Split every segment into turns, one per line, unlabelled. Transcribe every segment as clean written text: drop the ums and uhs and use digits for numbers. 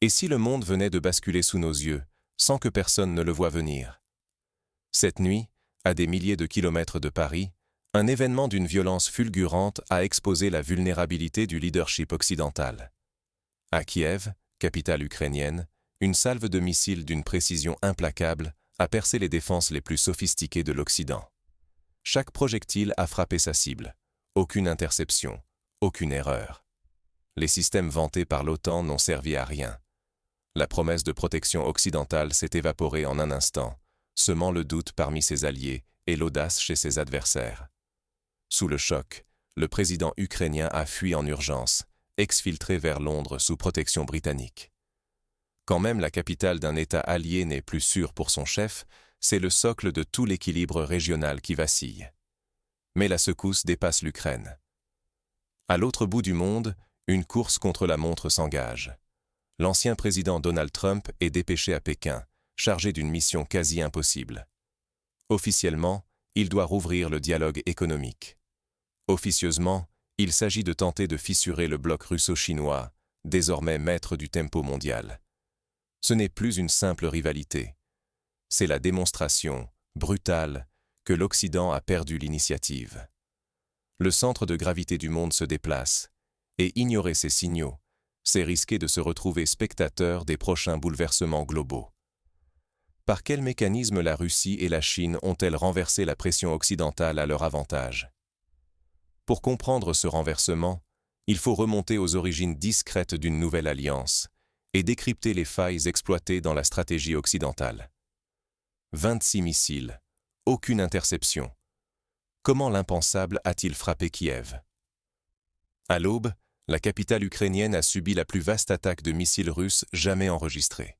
Et si le monde venait de basculer sous nos yeux, sans que personne ne le voie venir? Cette nuit, à des milliers de kilomètres de Paris, un événement d'une violence fulgurante a exposé la vulnérabilité du leadership occidental. À Kiev, capitale ukrainienne, une salve de missiles d'une précision implacable a percé les défenses les plus sophistiquées de l'Occident. Chaque projectile a frappé sa cible. Aucune interception, aucune erreur. Les systèmes vantés par l'OTAN n'ont servi à rien. La promesse de protection occidentale s'est évaporée en un instant, semant le doute parmi ses alliés et l'audace chez ses adversaires. Sous le choc, le président ukrainien a fui en urgence, exfiltré vers Londres sous protection britannique. Quand même la capitale d'un État allié n'est plus sûre pour son chef, c'est le socle de tout l'équilibre régional qui vacille. Mais la secousse dépasse l'Ukraine. À l'autre bout du monde, une course contre la montre s'engage. L'ancien président Donald Trump est dépêché à Pékin, chargé d'une mission quasi impossible. Officiellement, il doit rouvrir le dialogue économique. Officieusement, il s'agit de tenter de fissurer le bloc russo-chinois, désormais maître du tempo mondial. Ce n'est plus une simple rivalité. C'est la démonstration, brutale, que l'Occident a perdu l'initiative. Le centre de gravité du monde se déplace, et ignorer ces signaux, c'est risquer de se retrouver spectateur des prochains bouleversements globaux. Par quel mécanisme la Russie et la Chine ont-elles renversé la pression occidentale à leur avantage? Pour comprendre ce renversement, il faut remonter aux origines discrètes d'une nouvelle alliance et décrypter les failles exploitées dans la stratégie occidentale. 26 missiles, aucune interception. Comment l'impensable a-t-il frappé Kiev? À l'aube, la capitale ukrainienne a subi la plus vaste attaque de missiles russes jamais enregistrée.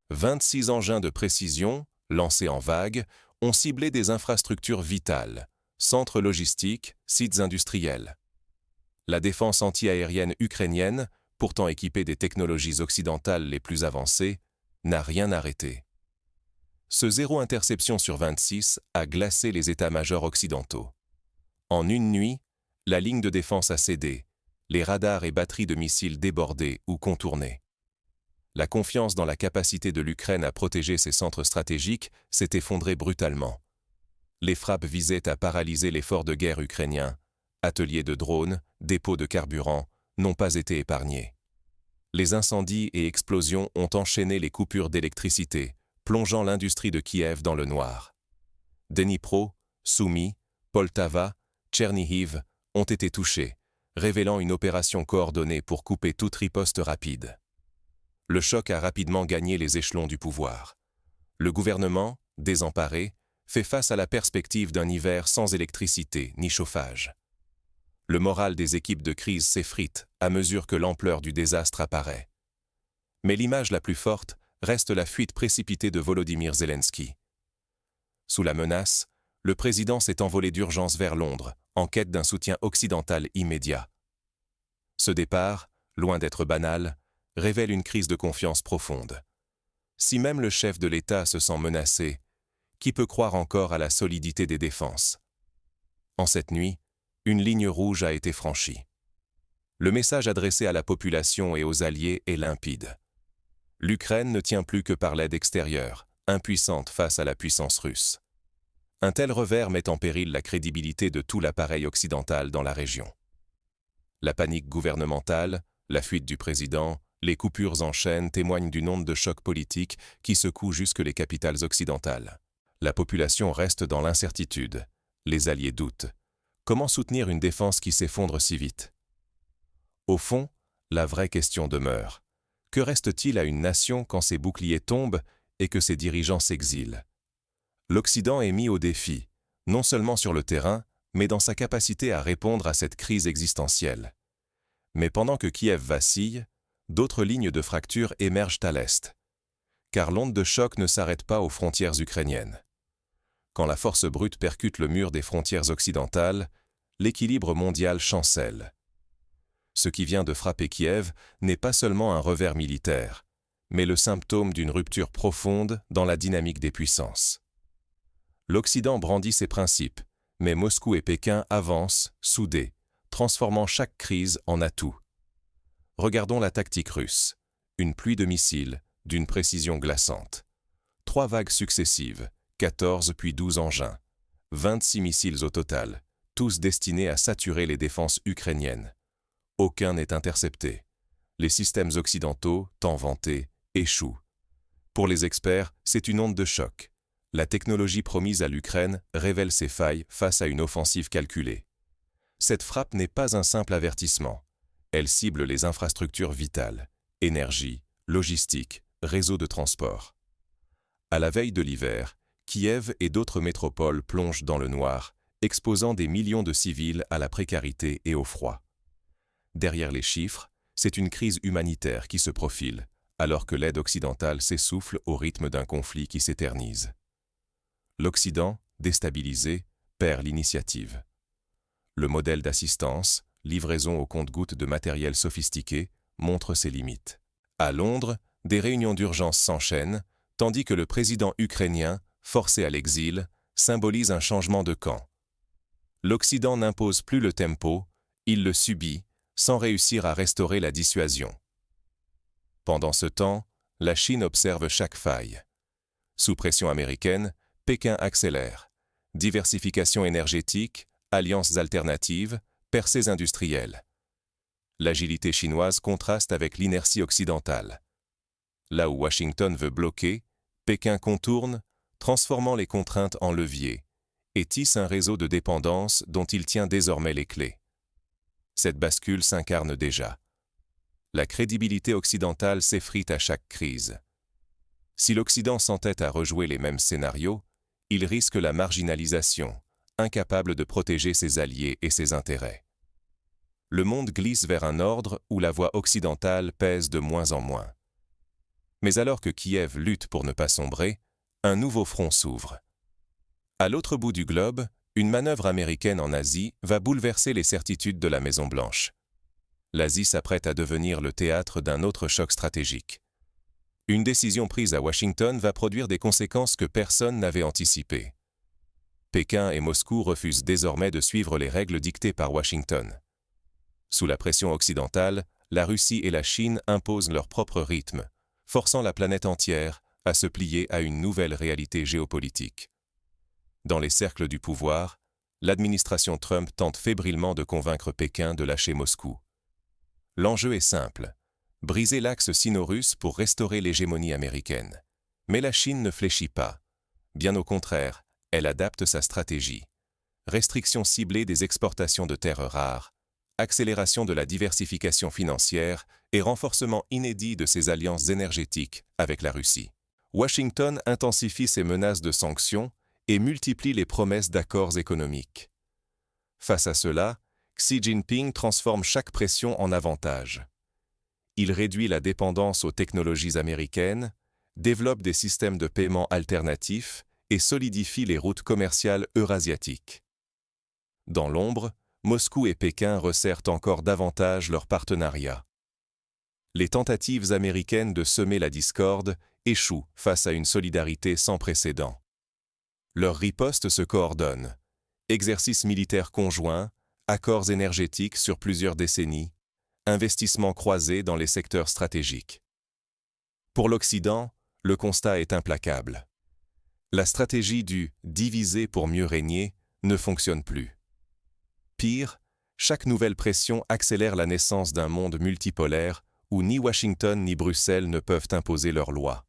26 engins de précision, lancés en vague, ont ciblé des infrastructures vitales, centres logistiques, sites industriels. La défense anti-aérienne ukrainienne, pourtant équipée des technologies occidentales les plus avancées, n'a rien arrêté. Ce zéro interception sur 26 a glacé les états-majors occidentaux. En une nuit, la ligne de défense a cédé, les radars et batteries de missiles débordés ou contournés. La confiance dans la capacité de l'Ukraine à protéger ses centres stratégiques s'est effondrée brutalement. Les frappes visaient à paralyser l'effort de guerre ukrainien. Ateliers de drones, dépôts de carburant n'ont pas été épargnés. Les incendies et explosions ont enchaîné les coupures d'électricité, plongeant l'industrie de Kiev dans le noir. Dnipro, Soumy, Poltava, Tchernihiv ont été touchés, révélant une opération coordonnée pour couper toute riposte rapide. Le choc a rapidement gagné les échelons du pouvoir. Le gouvernement, désemparé, fait face à la perspective d'un hiver sans électricité ni chauffage. Le moral des équipes de crise s'effrite à mesure que l'ampleur du désastre apparaît. Mais l'image la plus forte reste la fuite précipitée de Volodymyr Zelensky. Sous la menace, le président s'est envolé d'urgence vers Londres, en quête d'un soutien occidental immédiat. Ce départ, loin d'être banal, révèle une crise de confiance profonde. Si même le chef de l'État se sent menacé, qui peut croire encore à la solidité des défenses? En cette nuit, une ligne rouge a été franchie. Le message adressé à la population et aux alliés est limpide. L'Ukraine ne tient plus que par l'aide extérieure, impuissante face à la puissance russe. Un tel revers met en péril la crédibilité de tout l'appareil occidental dans la région. La panique gouvernementale, la fuite du président, les coupures en chaîne témoignent d'une onde de choc politique qui secoue jusque les capitales occidentales. La population reste dans l'incertitude. Les alliés doutent. Comment soutenir une défense qui s'effondre si vite? Au fond, la vraie question demeure. Que reste-t-il à une nation quand ses boucliers tombent et que ses dirigeants s'exilent? L'Occident est mis au défi, non seulement sur le terrain, mais dans sa capacité à répondre à cette crise existentielle. Mais pendant que Kiev vacille, d'autres lignes de fracture émergent à l'est. Car l'onde de choc ne s'arrête pas aux frontières ukrainiennes. Quand la force brute percute le mur des frontières occidentales, l'équilibre mondial chancelle. Ce qui vient de frapper Kiev n'est pas seulement un revers militaire, mais le symptôme d'une rupture profonde dans la dynamique des puissances. L'Occident brandit ses principes, mais Moscou et Pékin avancent, soudés, transformant chaque crise en atout. Regardons la tactique russe. Une pluie de missiles, d'une précision glaçante. 3 vagues successives, 14 puis 12 engins. 26 missiles au total, tous destinés à saturer les défenses ukrainiennes. Aucun n'est intercepté. Les systèmes occidentaux, tant vantés, échouent. Pour les experts, c'est une onde de choc. La technologie promise à l'Ukraine révèle ses failles face à une offensive calculée. Cette frappe n'est pas un simple avertissement. Elle cible les infrastructures vitales, énergie, logistique, réseaux de transport. À la veille de l'hiver, Kiev et d'autres métropoles plongent dans le noir, exposant des millions de civils à la précarité et au froid. Derrière les chiffres, c'est une crise humanitaire qui se profile, alors que l'aide occidentale s'essouffle au rythme d'un conflit qui s'éternise. L'Occident, déstabilisé, perd l'initiative. Le modèle d'assistance, livraison au compte-gouttes de matériel sophistiqué, montre ses limites. À Londres, des réunions d'urgence s'enchaînent, tandis que le président ukrainien, forcé à l'exil, symbolise un changement de camp. L'Occident n'impose plus le tempo, il le subit, sans réussir à restaurer la dissuasion. Pendant ce temps, la Chine observe chaque faille. Sous pression américaine, Pékin accélère. Diversification énergétique, alliances alternatives, percées industrielles. L'agilité chinoise contraste avec l'inertie occidentale. Là où Washington veut bloquer, Pékin contourne, transformant les contraintes en leviers, et tisse un réseau de dépendance dont il tient désormais les clés. Cette bascule s'incarne déjà. La crédibilité occidentale s'effrite à chaque crise. Si l'Occident s'entête à rejouer les mêmes scénarios, il risque la marginalisation, incapable de protéger ses alliés et ses intérêts. Le monde glisse vers un ordre où la voix occidentale pèse de moins en moins. Mais alors que Kiev lutte pour ne pas sombrer, un nouveau front s'ouvre. À l'autre bout du globe, une manœuvre américaine en Asie va bouleverser les certitudes de la Maison-Blanche. L'Asie s'apprête à devenir le théâtre d'un autre choc stratégique. Une décision prise à Washington va produire des conséquences que personne n'avait anticipées. Pékin et Moscou refusent désormais de suivre les règles dictées par Washington. Sous la pression occidentale, la Russie et la Chine imposent leur propre rythme, forçant la planète entière à se plier à une nouvelle réalité géopolitique. Dans les cercles du pouvoir, l'administration Trump tente fébrilement de convaincre Pékin de lâcher Moscou. L'enjeu est simple, briser l'axe sino-russe pour restaurer l'hégémonie américaine. Mais la Chine ne fléchit pas. Bien au contraire, elle adapte sa stratégie. Restriction ciblée des exportations de terres rares, accélération de la diversification financière et renforcement inédit de ses alliances énergétiques avec la Russie. Washington intensifie ses menaces de sanctions et multiplie les promesses d'accords économiques. Face à cela, Xi Jinping transforme chaque pression en avantage. Il réduit la dépendance aux technologies américaines, développe des systèmes de paiement alternatifs et solidifie les routes commerciales eurasiatiques. Dans l'ombre, Moscou et Pékin resserrent encore davantage leur partenariat. Les tentatives américaines de semer la discorde échouent face à une solidarité sans précédent. Leurs ripostes se coordonnent. Exercices militaires conjoints, accords énergétiques sur plusieurs décennies, investissements croisés dans les secteurs stratégiques. Pour l'Occident, le constat est implacable. La stratégie du « diviser pour mieux régner » ne fonctionne plus. Pire, chaque nouvelle pression accélère la naissance d'un monde multipolaire où ni Washington ni Bruxelles ne peuvent imposer leurs lois.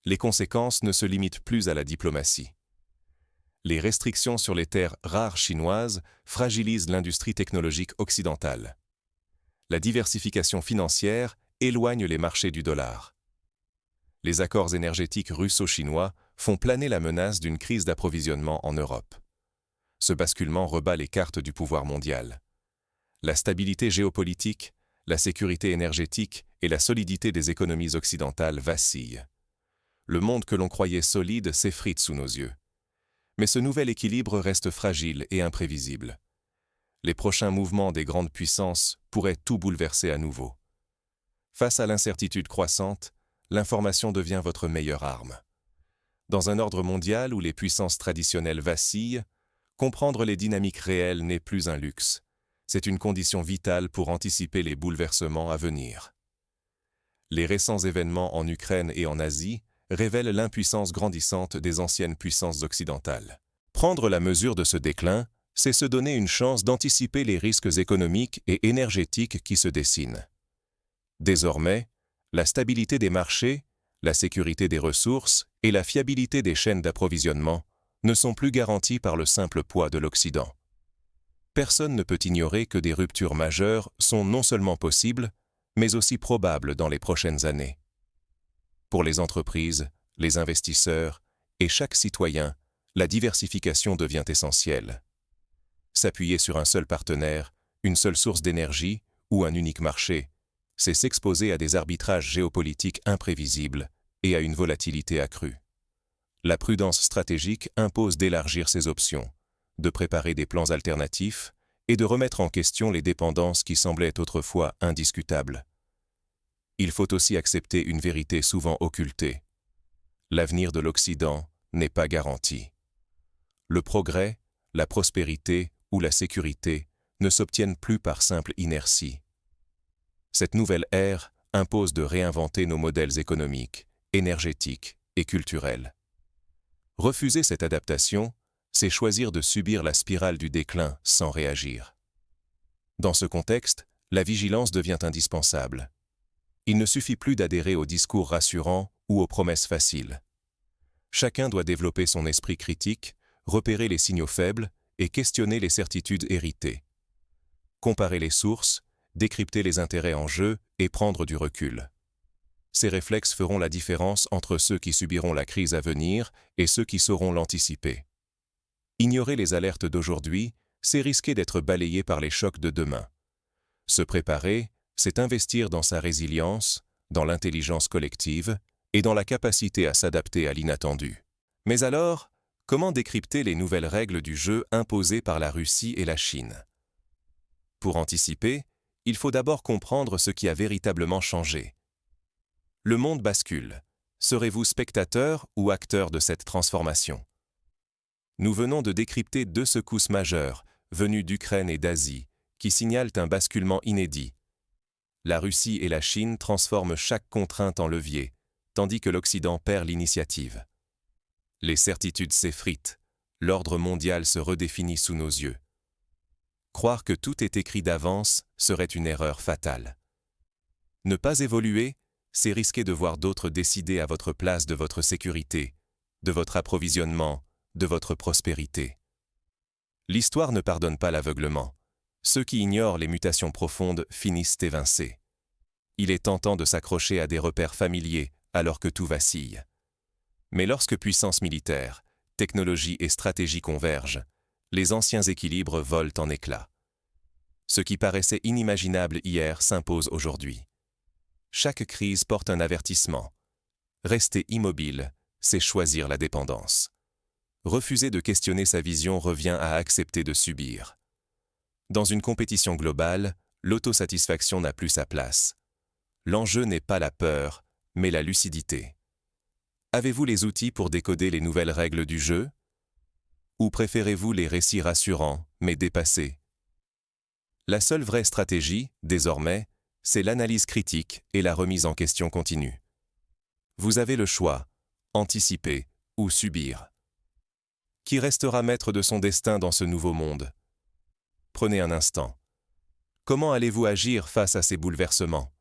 Les conséquences ne se limitent plus à la diplomatie. Les restrictions sur les terres rares chinoises fragilisent l'industrie technologique occidentale. La diversification financière éloigne les marchés du dollar. Les accords énergétiques russo-chinois font planer la menace d'une crise d'approvisionnement en Europe. Ce basculement rebat les cartes du pouvoir mondial. La stabilité géopolitique, la sécurité énergétique et la solidité des économies occidentales vacillent. Le monde que l'on croyait solide s'effrite sous nos yeux. Mais ce nouvel équilibre reste fragile et imprévisible. Les prochains mouvements des grandes puissances pourraient tout bouleverser à nouveau. Face à l'incertitude croissante, l'information devient votre meilleure arme. Dans un ordre mondial où les puissances traditionnelles vacillent, comprendre les dynamiques réelles n'est plus un luxe. C'est une condition vitale pour anticiper les bouleversements à venir. Les récents événements en Ukraine et en Asie révèlent l'impuissance grandissante des anciennes puissances occidentales. Prendre la mesure de ce déclin, c'est se donner une chance d'anticiper les risques économiques et énergétiques qui se dessinent. Désormais, la stabilité des marchés, la sécurité des ressources et la fiabilité des chaînes d'approvisionnement ne sont plus garanties par le simple poids de l'Occident. Personne ne peut ignorer que des ruptures majeures sont non seulement possibles, mais aussi probables dans les prochaines années. Pour les entreprises, les investisseurs et chaque citoyen, la diversification devient essentielle. S'appuyer sur un seul partenaire, une seule source d'énergie ou un unique marché, c'est s'exposer à des arbitrages géopolitiques imprévisibles et à une volatilité accrue. La prudence stratégique impose d'élargir ses options, de préparer des plans alternatifs et de remettre en question les dépendances qui semblaient autrefois indiscutables. Il faut aussi accepter une vérité souvent occultée. L'avenir de l'Occident n'est pas garanti. Le progrès, la prospérité ou la sécurité ne s'obtiennent plus par simple inertie. Cette nouvelle ère impose de réinventer nos modèles économiques, énergétiques et culturels. Refuser cette adaptation, c'est choisir de subir la spirale du déclin sans réagir. Dans ce contexte, la vigilance devient indispensable. Il ne suffit plus d'adhérer aux discours rassurants ou aux promesses faciles. Chacun doit développer son esprit critique, repérer les signaux faibles et questionner les certitudes héritées. Comparer les sources, décrypter les intérêts en jeu et prendre du recul. Ces réflexes feront la différence entre ceux qui subiront la crise à venir et ceux qui sauront l'anticiper. Ignorer les alertes d'aujourd'hui, c'est risquer d'être balayé par les chocs de demain. Se préparer, c'est investir dans sa résilience, dans l'intelligence collective et dans la capacité à s'adapter à l'inattendu. Mais alors, comment décrypter les nouvelles règles du jeu imposées par la Russie et la Chine? Pour anticiper, il faut d'abord comprendre ce qui a véritablement changé. Le monde bascule. Serez-vous spectateur ou acteur de cette transformation? Nous venons de décrypter 2 secousses majeures, venues d'Ukraine et d'Asie, qui signalent un basculement inédit. La Russie et la Chine transforment chaque contrainte en levier, tandis que l'Occident perd l'initiative. Les certitudes s'effritent, l'ordre mondial se redéfinit sous nos yeux. Croire que tout est écrit d'avance serait une erreur fatale. Ne pas évoluer, c'est risquer de voir d'autres décider à votre place de votre sécurité, de votre approvisionnement, de votre prospérité. L'histoire ne pardonne pas l'aveuglement. Ceux qui ignorent les mutations profondes finissent évincés. Il est tentant de s'accrocher à des repères familiers alors que tout vacille. Mais lorsque puissance militaire, technologie et stratégie convergent, les anciens équilibres volent en éclats. Ce qui paraissait inimaginable hier s'impose aujourd'hui. Chaque crise porte un avertissement. Rester immobile, c'est choisir la dépendance. Refuser de questionner sa vision revient à accepter de subir. Dans une compétition globale, l'autosatisfaction n'a plus sa place. L'enjeu n'est pas la peur, mais la lucidité. Avez-vous les outils pour décoder les nouvelles règles du jeu? Ou préférez-vous les récits rassurants, mais dépassés? La seule vraie stratégie, désormais, c'est l'analyse critique et la remise en question continue. Vous avez le choix, anticiper ou subir. Qui restera maître de son destin dans ce nouveau monde? Prenez un instant. Comment allez-vous agir face à ces bouleversements?